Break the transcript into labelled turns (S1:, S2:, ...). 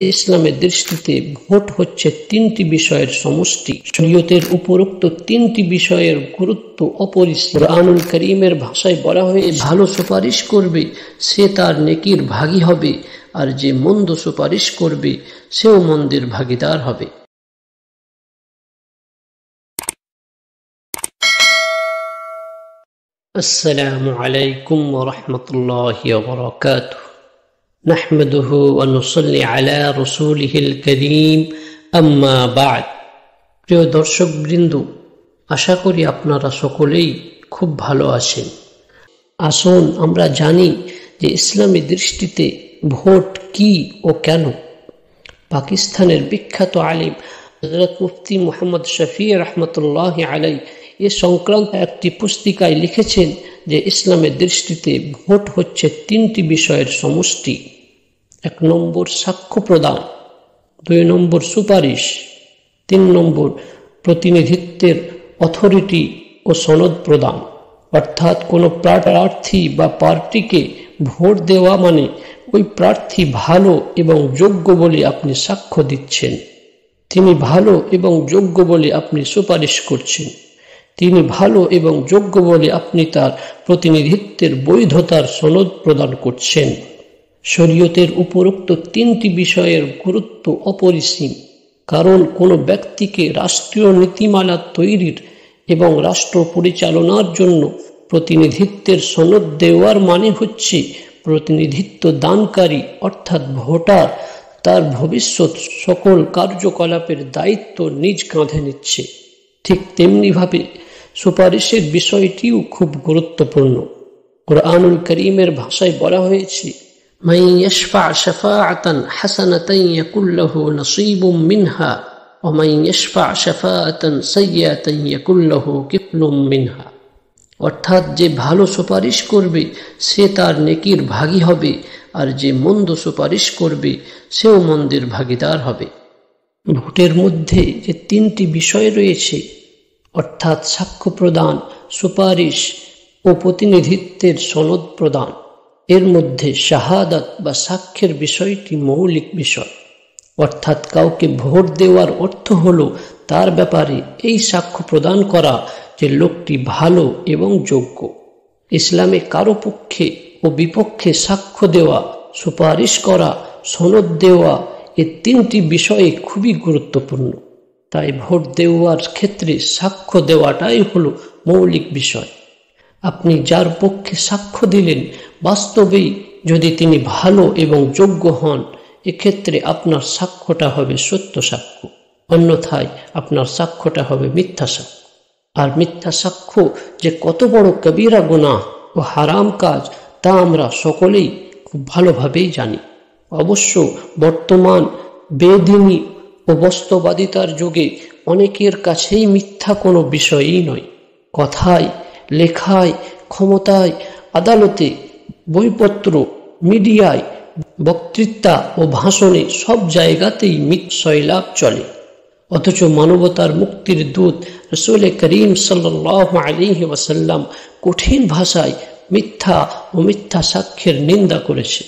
S1: ইসলামের দৃষ্টিতে ভোট হচ্ছে তিনটি বিষয়ের সমষ্টি। শরীয়তের উপরোক্ত তিনটি বিষয়ের গুরুত্ব অপরিসীম। কুরআনুল কারীমের ভাষায় বলা হয়েছে, ভালো সুপারিশ করবে সে তার নেকির ভাগী হবে, আর যে মন্দ সুপারিশ করবে সেও মন্দের ভাগীদার হবে। আসসালামু আলাইকুম ওয়া রাহমাতুল্লাহি ওয়া বারাকাতুহু। নাহমাদুহু ওয়া নুসাল্লি আলা রাসূলিহিল কারীম, আম্মা বা'দ। প্রিয় দর্শকবৃন্দ, আশা করি আপনারা সকলেই খুব ভালো আছেন। আসুন আমরা জানি যে ইসলামী দৃষ্টিতে ভোট কি ও কেন। পাকিস্তানের বিখ্যাত আলিম হযরত মুফতি মুহাম্মদ শফি রহমতুল্লাহি আলাইহি এ সংক্রান্ত একটি পুস্তিকায় লিখেছেন যে ইসলামের দৃষ্টিতে ভোট হচ্ছে তিনটি বিষয়ের সমষ্টি। 1 নম্বর সাক্ষ্য প্রদান, 2 নম্বর সুপারিশ, 3 নম্বর প্রতিনিধিত্বের অথরিটি ও সনদ প্রদান। অর্থাৎ কোনো প্রার্থী বা পার্টিকে ভোট দেওয়া মানে ওই প্রার্থী ভালো এবং যোগ্য বলে আপনি সাক্ষ্য দিচ্ছেন, তিনি ভালো এবং যোগ্য বলে আপনি সুপারিশ করছেন, তিনি ভালো এবং যোগ্য বলে আপনি তার প্রতিনিধিত্বের বৈধতার সনদ প্রদান করছেন। শরীয়তের উপরোক্ত তিনটি বিষয়ের গুরুত্ব অপরিসীম, কারণ কোনো ব্যক্তিকে রাষ্ট্রীয় নীতিমালা তৈরির এবং রাষ্ট্র পরিচালনার জন্য প্রতিনিধিত্বের সনদ দেওয়ার মানে হচ্ছে প্রতিনিধিত্ব দানকারী অর্থাৎ ভোটার তার ভবিষ্যৎ সকল কার্যকলাপের দায়িত্ব নিজ কাঁধে নিচ্ছে। ঠিক তেমনিভাবে সুপারিশের বিষয়টিও খুব গুরুত্বপূর্ণ। কুরআনুল কারীমের ভাষায় বলা হয়েছে, মান ইয়াশফা শাফাআতান হাসানাতান ইয়াকুল লাহু নাসীবুম মিনহা ওয়া মান ইয়াশফা শাফাআতান সাইয়্যাতান ইয়াকুল লাহু কিফলুম মিনহা। অর্থাৎ যে ভালো সুপারিশ করবে সে তার নেকির ভাগী হবে, আর যে মন্দ সুপারিশ করবে সেও মন্দের ভাগীদার হবে। ভোটের মধ্যে যে তিনটি বিষয় রয়েছে অর্থাৎ সাক্ষ্য প্রদান, সুপারিশ ও প্রতিনিধিত্বের সনদ প্রদান, এর মধ্যে শাহাদাত বা সাক্ষ্যের বিষয়টি মৌলিক বিষয়। অর্থাৎ কাউকে ভোট দেওয়ার অর্থ হলো তার ব্যাপারে এই সাক্ষ্য প্রদান করা যে লোকটি ভালো এবং যোগ্য। ইসলামে কারো পক্ষে ও বিপক্ষে সাক্ষ্য দেওয়া, সুপারিশ করা, সনদ দেওয়া এ তিনটি বিষয়ে খুবই গুরুত্বপূর্ণ। তাই ভোট দেওয়ার ক্ষেত্রে সাক্ষ্য দেওয়াটাই হলো মৌলিক বিষয়। আপনি যার পক্ষে সাক্ষ্য দিলেন বাস্তবেই যদি তিনি ভালো এবং যোগ্য হন, এক্ষেত্রে আপনার সাক্ষ্যটা হবে সত্য সাক্ষ্য, অন্যথায় আপনার সাক্ষ্যটা হবে মিথ্যা সাক্ষ্য। আর মিথ্যা সাক্ষ্য যে কত বড় কবিরা গুনাহ ও হারাম কাজ তা আমরা সকলেই খুব ভালোভাবেই জানি। অবশ্য বর্তমান বেদিনী ও বস্তুবাদিতার যুগে অনেকের কাছেই মিথ্যা কোনো বিষয়ই নয়। কথায়, লেখায়, ক্ষমতায়, আদালতে, বইপত্র, মিডিয়ায়, বক্তৃতা ও ভাষণে সব জায়গাতেই মিথ্যালাপ চলে। অথচ মানবতার মুক্তির দূত রাসূল করিম সাল্লাল্লাহু আলাইহি ওয়াসাল্লাম কঠিন ভাষায় মিথ্যা ও মিথ্যা সাক্ষ্যের নিন্দা করেছে।